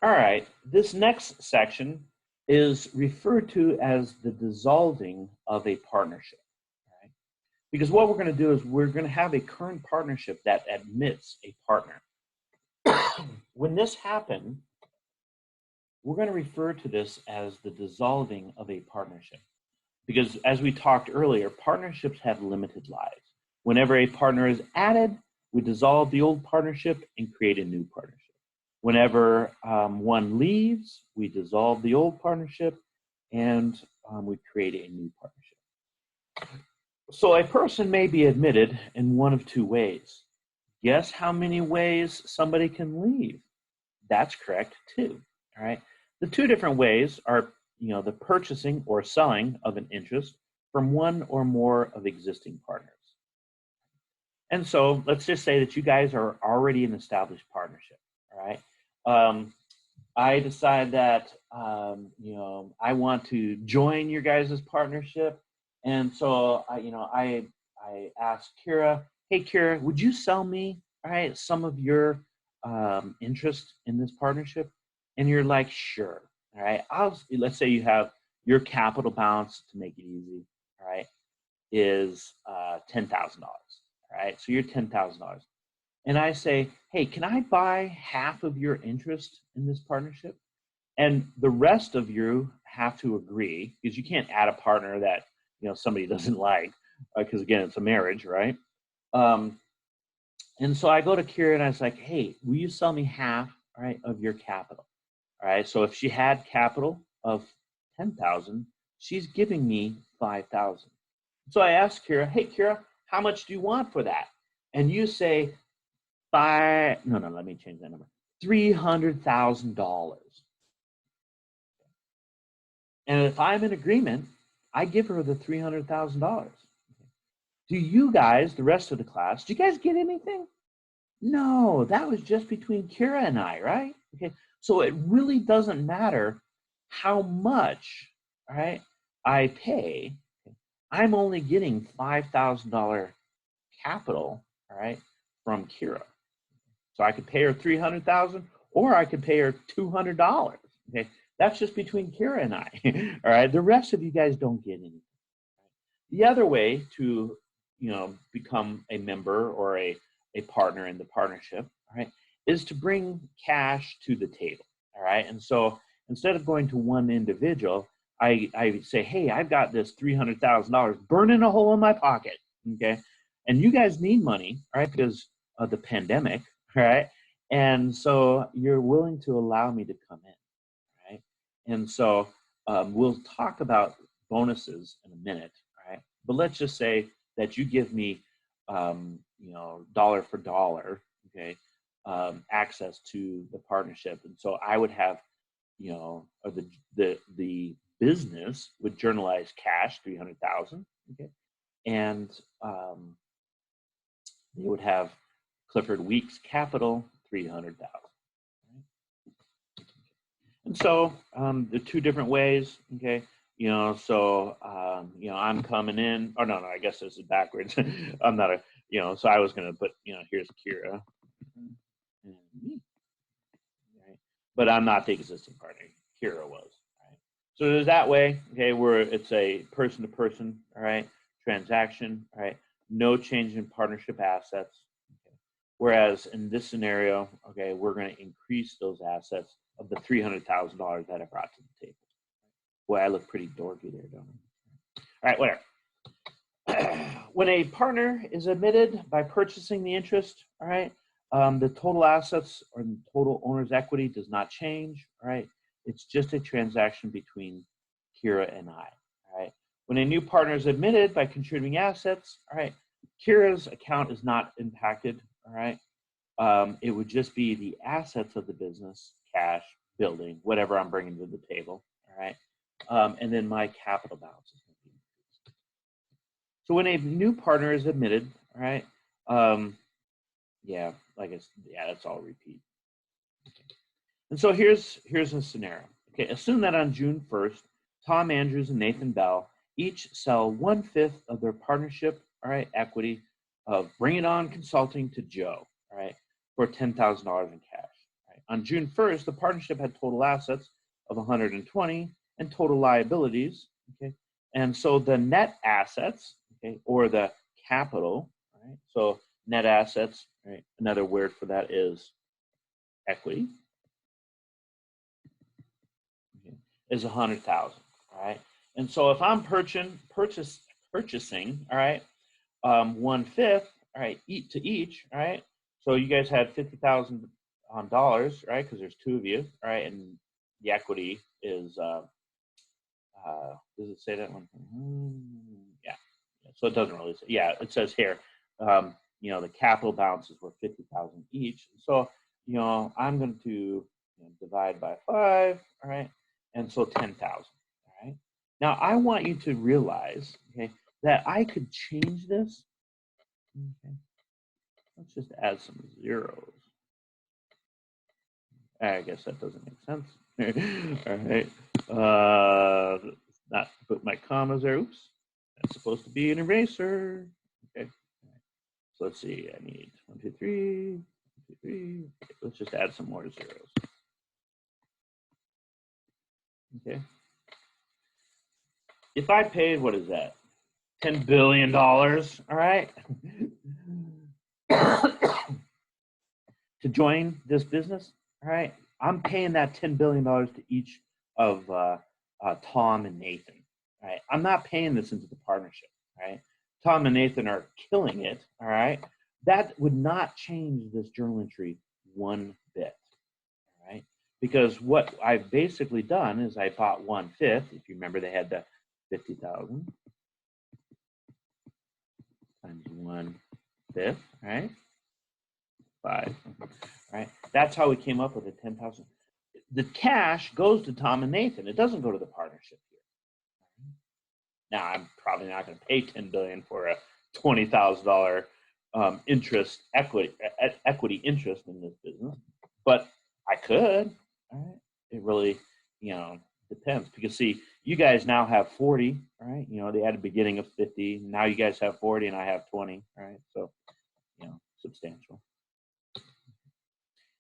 All right, this next section is referred to as the dissolving of a partnership. Right? Because what we're going to do is we're going to have a current partnership that admits a partner. When this happens, we're going to refer to this as the dissolving of a partnership. Because as we talked earlier, partnerships have limited lives. Whenever a partner is added, we dissolve the old partnership and create a new partnership. Whenever one leaves, we dissolve the old partnership and we create a new partnership. So a person may be admitted in one of two ways. Guess how many ways somebody can leave? That's correct, two. All right. The two different ways are, the purchasing or selling of an interest from one or more of existing partners. And so let's just say that you guys are already an established partnership. All right. I decide that, I want to join your guys' partnership. And so, I asked Kira, hey, Kira, would you sell me, all right, some of your interest in this partnership? And you're like, sure. All right. Let's say you have your capital balance, to make it easy, all right, is $10,000. All right. So you're $10,000. And I say, hey, can I buy half of your interest in this partnership? And the rest of you have to agree, because you can't add a partner that, somebody doesn't like, because again, it's a marriage, right? And so I go to Kira and I was like, hey, will you sell me half, all right, of your capital? All right. So if she had capital of 10,000, she's giving me 5,000. So I asked Kira, hey, Kira, how much do you want for that? And you say, let me change that number. $300,000. And if I'm in agreement, I give her the $300,000. Do you guys, the rest of the class, do you guys get anything? No, that was just between Kira and I, right? Okay, so it really doesn't matter how much, all right, I pay. I'm only getting $5,000 capital, all right, from Kira. So I could pay her $300,000, or I could pay her $200. Okay, that's just between Kira and I. All right, the rest of you guys don't get anything. The other way to, become a member or a partner in the partnership, all right, is to bring cash to the table. All right, and so instead of going to one individual, I say, hey, I've got this $300,000 burning a hole in my pocket. Okay, and you guys need money, all right, because of the pandemic. Right. And so you're willing to allow me to come in. Right. And so we'll talk about bonuses in a minute. Right. But let's just say that you give me, dollar for dollar, okay, access to the partnership. And so I would have, or the business would journalize cash, 300,000. Okay. And they would have Clifford Weeks capital, 300,000. And so the two different ways, okay, I'm coming in, or no, I guess this is backwards. I'm not so I was going to put, here's Kira and me, right? But I'm not the existing partner. Kira was, right? So there's that way, okay, where it's a person-to-person, all right, transaction, all right, no change in partnership assets. Whereas in this scenario, okay, we're going to increase those assets of the $300,000 that I brought to the table. Boy, I look pretty dorky there, don't I? All right, whatever. When a partner is admitted by purchasing the interest, all right, the total assets or the total owner's equity does not change, all right? It's just a transaction between Kira and I, all right? When a new partner is admitted by contributing assets, all right, Kira's account is not impacted, all right? It would just be the assets of the business, cash, building, whatever I'm bringing to the table, all right? And then my capital balance is going to be increased. So when a new partner is admitted, all right, that's all repeat. And so here's a scenario. Okay, assume that on June 1st, Tom Andrews and Nathan Bell each sell 1/5 of their partnership, all right, equity of Bring It On Consulting to Joe, all right, for $10,000 in cash. Right? on June 1st, the partnership had total assets of 120 and total liabilities. Okay, and so the net assets, okay, or the capital, right? So net assets, right? Another word for that is equity. Okay, is 100,000. All right, and so if I'm purchasing, all right, 1/5, all right, to each, all right. So you guys had $50,000, right? Because there's two of you, all right, and the equity is does it say that one? Yeah. So it doesn't really say. Yeah, it says here, you know, the capital balances were 50,000 each. So you know, I'm going to divide by 5, all right, and so 10,000, all right. Now I want you to realize, okay, that I could change this. Okay, let's just add some zeros. I guess that doesn't make sense. All right. Not put my commas there. Oops. That's supposed to be an eraser. Okay. So let's see. I need 1, 2, 3, 1, 2, 3. Okay, let's just add some more zeros. Okay. If I paid, what is that? $10 billion. All right. To join this business, all right, I'm paying that $10 billion to each of Tom and Nathan. All right, I'm not paying this into the partnership. All right, Tom and Nathan are killing it. All right, that would not change this journal entry one bit. All right, because what I've basically done is I bought 1/5. If you remember, they had the 50,000 times 1/5. Right. 5. Right? That's how we came up with the 10,000. The cash goes to Tom and Nathan. It doesn't go to the partnership here. Now, I'm probably not going to pay $10 billion for a $20,000 interest equity interest in this business, but I could. All right? It really, depends, because see, you guys now have 40. All right? They had a beginning of 50. Now you guys have 40, and I have 20. All right? So, substantial.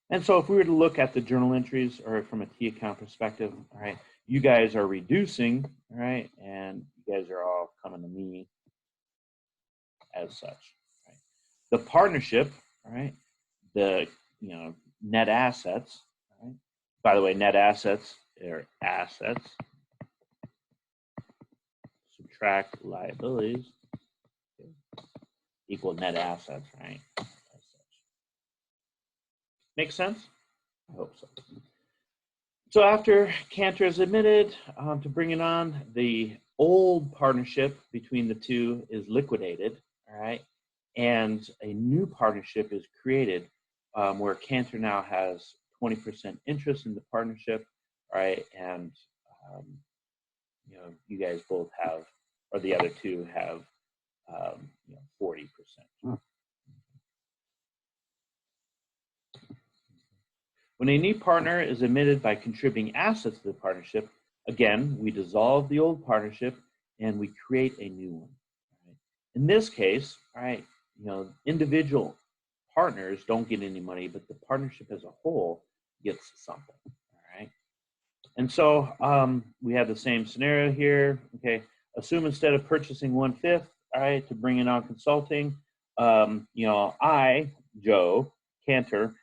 And so if we were to look at the journal entries, or from a T account perspective, all right, you guys are reducing, all right, and you guys are all coming to me as such. Right? The partnership, all right, the net assets, all right. By the way, net assets are assets, subtract liabilities, okay, equal net assets, right? Make sense? I hope so. So after Cantor is admitted to bring it on, the old partnership between the two is liquidated, all right? And a new partnership is created where Cantor now has 20% interest in the partnership, all right? And, you guys both have, or the other two have, 40%. When a new partner is admitted by contributing assets to the partnership, again, we dissolve the old partnership and we create a new one. Right? In this case, all right, individual partners don't get any money, but the partnership as a whole gets something. All right. And so we have the same scenario here. Okay. Assume instead of purchasing 1/5, all right, to bring it on consulting, I, Joe Cantor,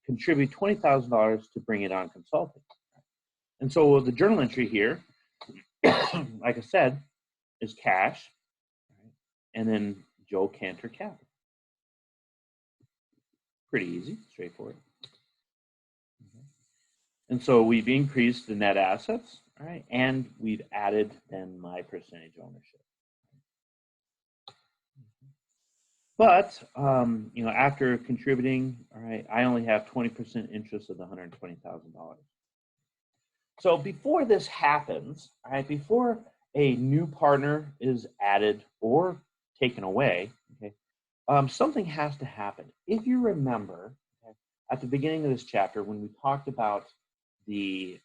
contribute $20,000 to bring it on consulting. And so the journal entry here, like I said, is cash, right? And then Joe Cantor capital. Pretty easy, straightforward. Okay. And so we've increased the net assets, all right, and we've added then my percentage ownership. But, after contributing, all right, I only have 20% interest of the $120,000. So before this happens, all right, before a new partner is added or taken away, okay, something has to happen. If you remember, okay, at the beginning of this chapter, when we talked about the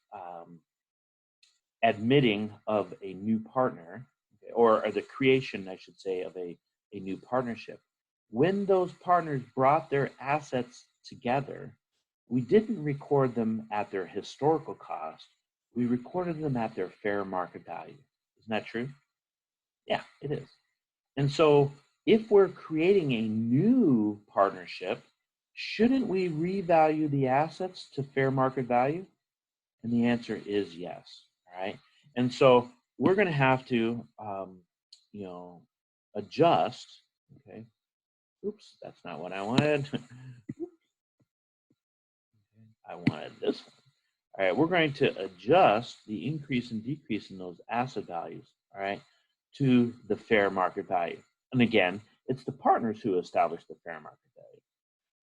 admitting of a new partner, okay, or the creation, I should say, of a new partnership, when those partners brought their assets together, we didn't record them at their historical cost. We recorded them at their fair market value. Isn't that true? Yeah, it is. And so if we're creating a new partnership, shouldn't we revalue the assets to fair market value? And the answer is yes, all right? And so we're going to have to, adjust, okay? Oops, that's not what I wanted. I wanted this one. All right, we're going to adjust the increase and decrease in those asset values, all right, to the fair market value. And again, it's the partners who establish the fair market value.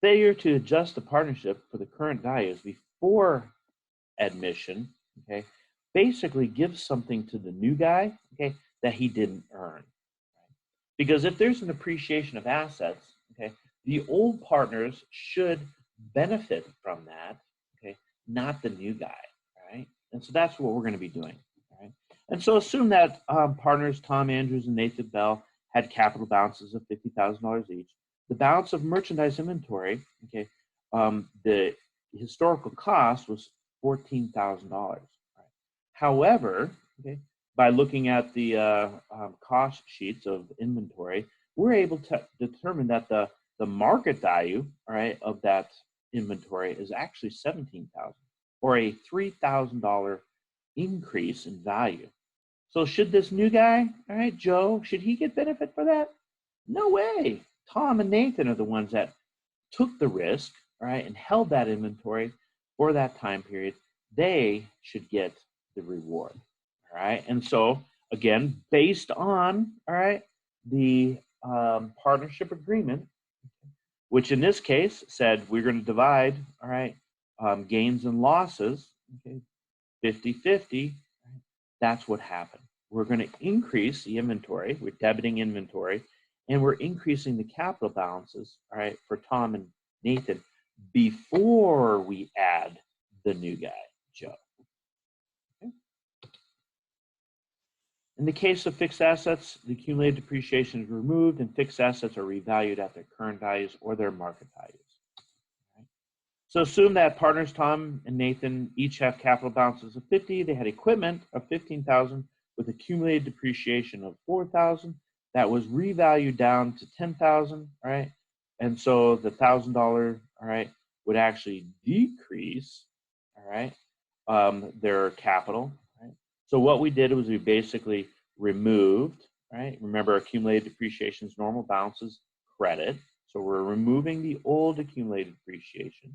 Failure to adjust the partnership for the current values before admission, okay, basically gives something to the new guy, okay, that he didn't earn. Right? Because if there's an appreciation of assets, okay, the old partners should benefit from that, okay, not the new guy, right? And so that's what we're going to be doing, right? And so assume that partners Tom Andrews and Nathan Bell had capital balances of $50,000 each. The balance of merchandise inventory, okay, the historical cost was $14,000. Right? However, okay, by looking at the cost sheets of inventory, we're able to determine that the market value, all right, of that inventory is actually $17,000, or a $3,000 increase in value. So should this new guy, all right, Joe, should he get benefit for that? No way. Tom and Nathan are the ones that took the risk, all right, and held that inventory for that time period. They should get the reward, all right? And so, again, based on, all right, the partnership agreement, which in this case said we're going to divide, all right, gains and losses, okay, 50-50, that's what happened. We're going to increase the inventory, we're debiting inventory, and we're increasing the capital balances, all right, for Tom and Nathan before we add the new guy, Joe. Okay. In the case of fixed assets, the accumulated depreciation is removed and fixed assets are revalued at their current values or their market values. Okay. So assume that partners Tom and Nathan each have capital balances of 50. They had equipment of 15,000 with accumulated depreciation of 4,000. That was revalued down to 10,000, right? And so the $1,000, all right, would actually decrease, all right, their capital, right? So what we did was we basically removed, right? Remember, accumulated depreciation is normal balances credit. So we're removing the old accumulated depreciation,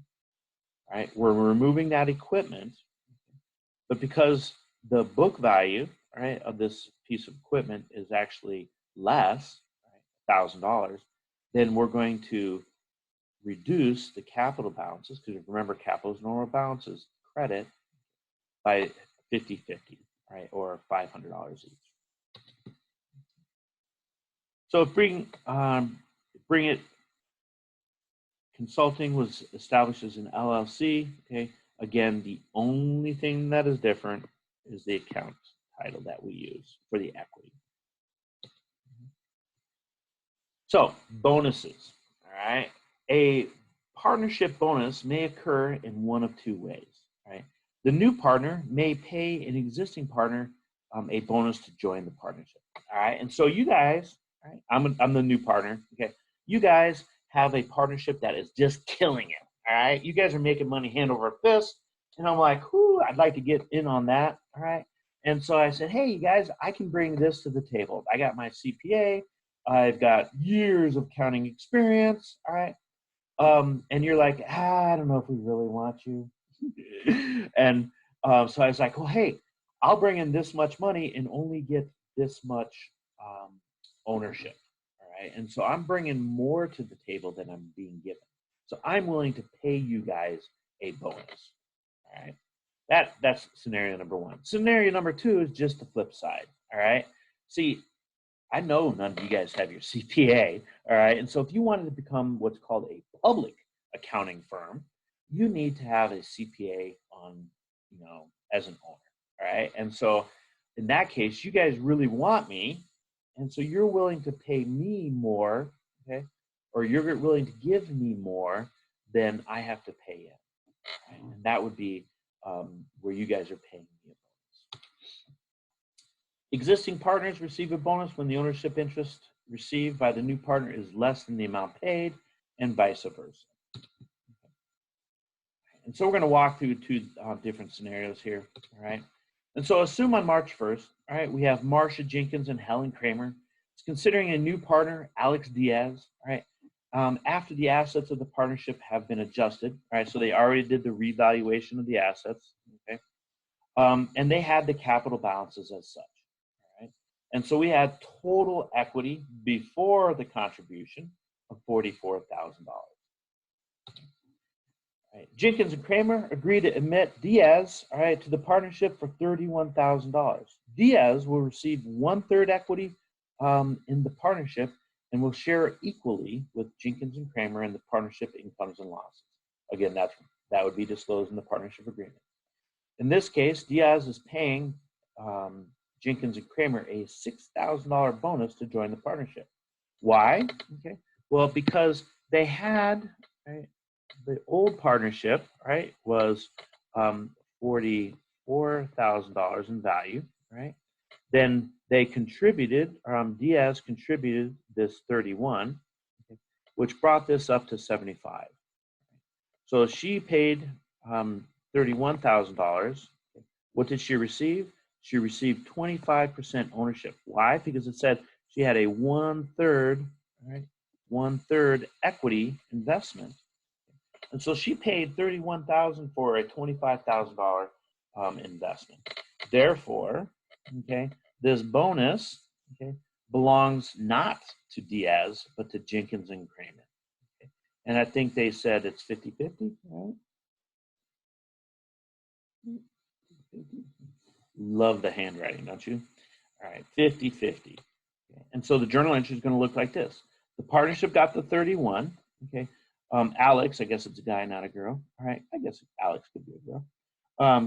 right? We're removing that equipment, but because the book value, right, of this piece of equipment is actually less, right, $1,000, then we're going to reduce the capital balances, because remember, capital is normal balances credit, by 50-50, right, or $500 each. So bring it. Consulting was established as an LLC. Okay, again, the only thing that is different is the account title that we use for the equity. So bonuses, all right. A partnership bonus may occur in one of two ways, right? The new partner may pay an existing partner a bonus to join the partnership, all right? And so you guys, all right, I'm the new partner, okay? You guys have a partnership that is just killing it, all right? You guys are making money hand over fist, and I'm like, whoo, I'd like to get in on that, all right? And so I said, hey, you guys, I can bring this to the table. I got my CPA. I've got years of accounting experience, all right? And you're like, I don't know if we really want you. And so I was like, well, hey, I'll bring in this much money and only get this much ownership, all right? And so I'm bringing more to the table than I'm being given. So I'm willing to pay you guys a bonus, all right? That's scenario number one. Scenario number two is just the flip side, all right? See, I know none of you guys have your CPA, all right? And so if you wanted to become what's called a public accounting firm, you need to have a CPA on, as an owner, all right? And so in that case, you guys really want me, and so you're willing to pay me more, okay? Or you're willing to give me more than I have to pay you, that would be where you guys are paying me a bonus. Existing partners receive a bonus when the ownership interest received by the new partner is less than the amount paid, and vice versa. And so we're going to walk through two different scenarios here, all right? And so assume on March 1st, all right, we have Marcia Jenkins and Helen Kramer. It's considering a new partner, Alex Diaz, all right? After the assets of the partnership have been adjusted, all right, so they already did the revaluation of the assets, okay? And they had the capital balances as such, all right? And so we had total equity before the contribution of $44,000. Right. Jenkins and Kramer agreed to admit Diaz, all right, to the partnership for $31,000. Diaz will receive 1/3 equity in the partnership and will share equally with Jenkins and Kramer in the partnership incomes and losses. Again, that would be disclosed in the partnership agreement. In this case, Diaz is paying Jenkins and Kramer a $6,000 bonus to join the partnership. Why? Okay. Well, because they had, right, the old partnership, right, was $44,000 in value, right? Then they contributed, Diaz contributed this 31, okay, which brought this up to 75. So she paid $31,000. What did she receive? She received 25% ownership. Why? Because it said she had a 1/3, right, 1/3 equity investment. And so she paid $31,000 for a $25,000 investment. Therefore, okay, this bonus, okay, belongs not to Diaz, but to Jenkins and Kramer. Okay. And I think they said it's 50-50, right? Love the handwriting, don't you? All right, 50-50. Okay. And so the journal entry is going to look like this. The partnership got the 31, okay. Alex, I guess it's a guy, not a girl. All right, I guess Alex could be a girl.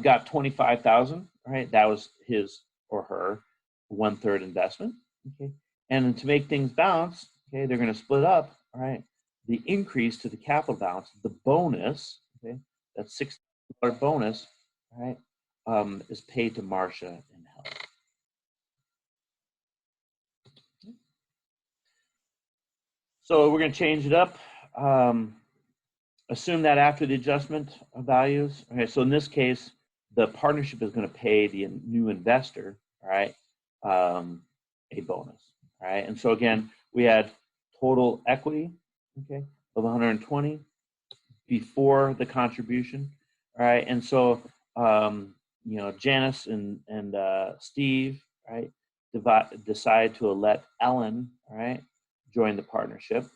Got 25,000. All right, that was his or her 1/3 investment. Okay, and to make things balance, okay, they're going to split up. All right, the increase to the capital balance, the bonus, okay, that $6,000 bonus, all right, is paid to Marcia and Helen. Okay. So we're going to change it up. Assume that after the adjustment of values, okay, so in this case, the partnership is going to pay the new investor, all right, a bonus, all right, and so again, we had total equity, okay, of 120 before the contribution, all right, and so, you know, Janice and Steve, right, decide to let Ellen, all right, join the partnership.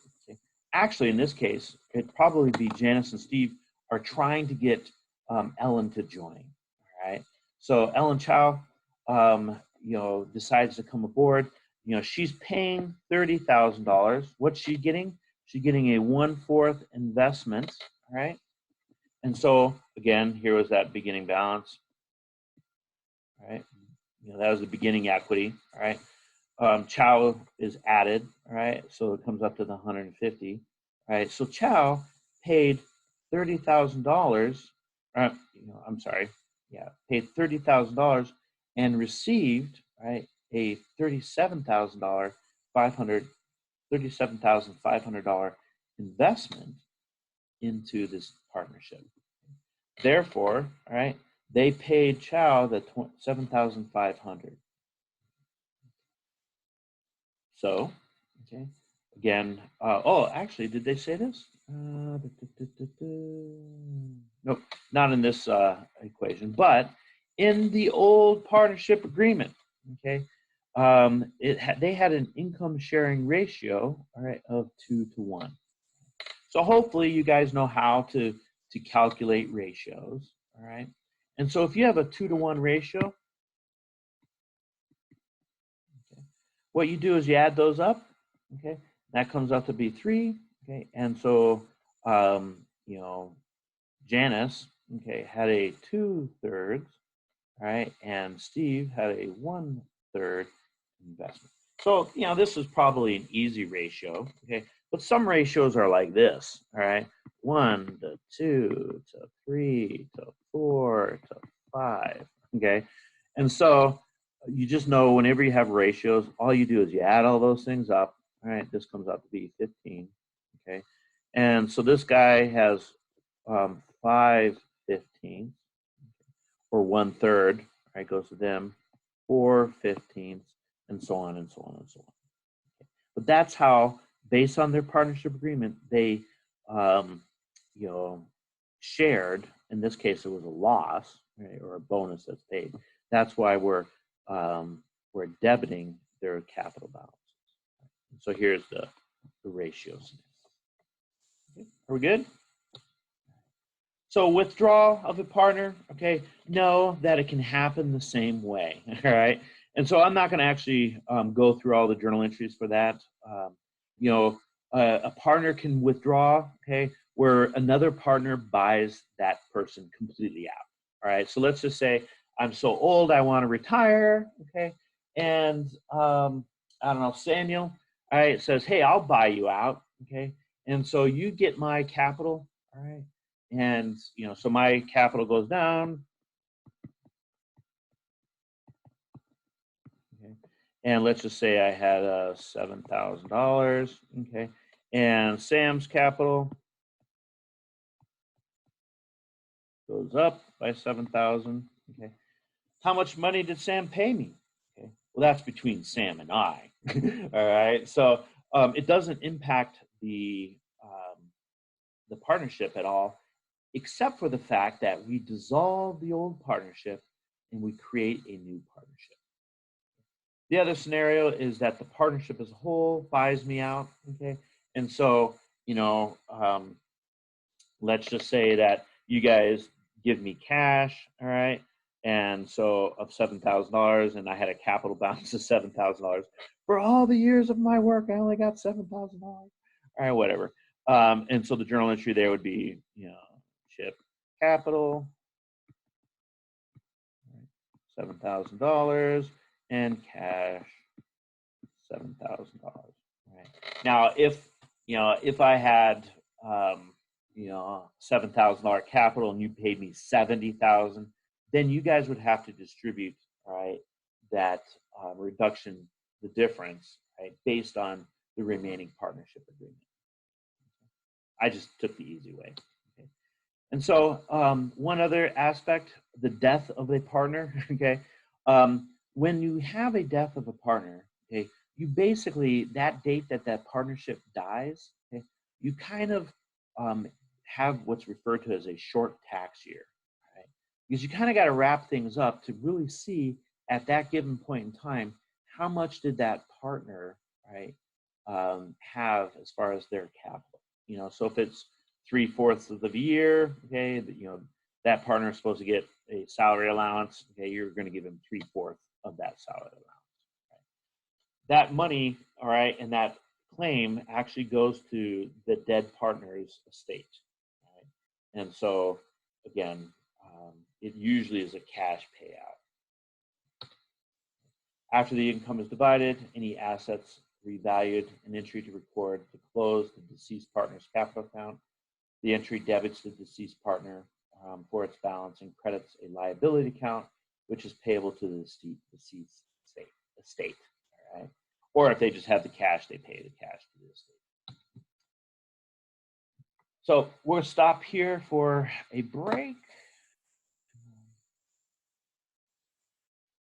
Actually, in this case, it'd probably be Janice and Steve are trying to get Ellen to join. All right. So Ellen Chow, you know, decides to come aboard. You know, she's paying $30,000. What's she getting? She's getting a 1/4 investment. All right. And so again, here was that beginning balance. All right. You know, that was the beginning equity. All right. Chow is added, all right, so it comes up to the 150, all right. So Chow paid $30,000. You know, I'm sorry, yeah, paid $30,000 and received, right, a $37,500 investment into this partnership. Therefore, all right, they paid Chow the $7,500. So, okay, again, oh, actually, did they say this? Nope, not in this equation, but in the old partnership agreement, okay, they had an income sharing ratio, all right, of 2-to-1. So hopefully you guys know how to calculate ratios, all right? And so if you have a 2-to-1 ratio, what you do is you add those up, okay? That comes out to be 3, okay? And so, you know, Janice, okay, had a 2/3, all right? And Steve had a 1/3 investment. So, you know, this is probably an easy ratio, okay? But some ratios are like this, all right? 1 to 2 to 3 to 4 to 5, okay? And so you just know whenever you have ratios, all you do is you add all those things up, all right? This comes out to be 15, okay? And so this guy has 5/15, or 1/3, right? Goes to them, 4/15, and so on and so on and so on. But that's how, based on their partnership agreement, they, you know, shared. In this case, it was a loss, right, or a bonus that's paid. That's why we're debiting their capital balances. So here's the ratios. Okay. Are we good? So withdrawal of a partner, okay, know that it can happen the same way, all right? And so I'm not going to actually go through all the journal entries for that. You know, a partner can withdraw, okay, where another partner buys that person completely out, all right? So let's just say I'm so old, I want to retire, okay? And I don't know, Samuel, all right, says, hey, I'll buy you out, okay? And so you get my capital, all right? And, you know, so my capital goes down. Okay. And let's just say I had $7,000. Okay. And Sam's capital goes up by 7,000. Okay. How much money did Sam pay me? Okay. Well, that's between Sam and I. All right. So it doesn't impact the partnership at all, except for the fact that we dissolve the old partnership and we create a new partnership. The other scenario is that the partnership as a whole buys me out, okay? And so, you know, let's just say that you guys give me cash, all right? And so of $7,000, and I had a capital balance of $7,000. For all the years of my work, I only got $7,000. All right, whatever. And so the journal entry there would be, you know, Chpt capital, $7,000, and cash, $7,000. Right. Now, if I had $7,000 capital and you paid me $70,000, then you guys would have to distribute, right, that reduction, the difference, right, based on the remaining partnership agreement. I just took the easy way. Okay. And so one other aspect, the death of a partner. Okay, when you have a death of a partner, okay, you basically, that date that that partnership dies, okay, you kind of have what's referred to as a short tax year, right? Because you kind of got to wrap things up to really see at that given point in time how much did that partner, right, have as far as their capital. You know, so if it's 3/4 of the year, okay, you know, that partner is supposed to get a salary allowance, okay, you're going to give him 3/4 of that salary allowance. Right? That money, all right, and that claim actually goes to the dead partner's estate. Right? And so, again, it usually is a cash payout. After the income is divided, any assets revalued, an entry to record to close the deceased partner's capital account. The entry debits the deceased partner for its balance and credits a liability account, which is payable to the deceased estate. All right? Or if they just have the cash, they pay the cash to the estate. So we'll stop here for a break.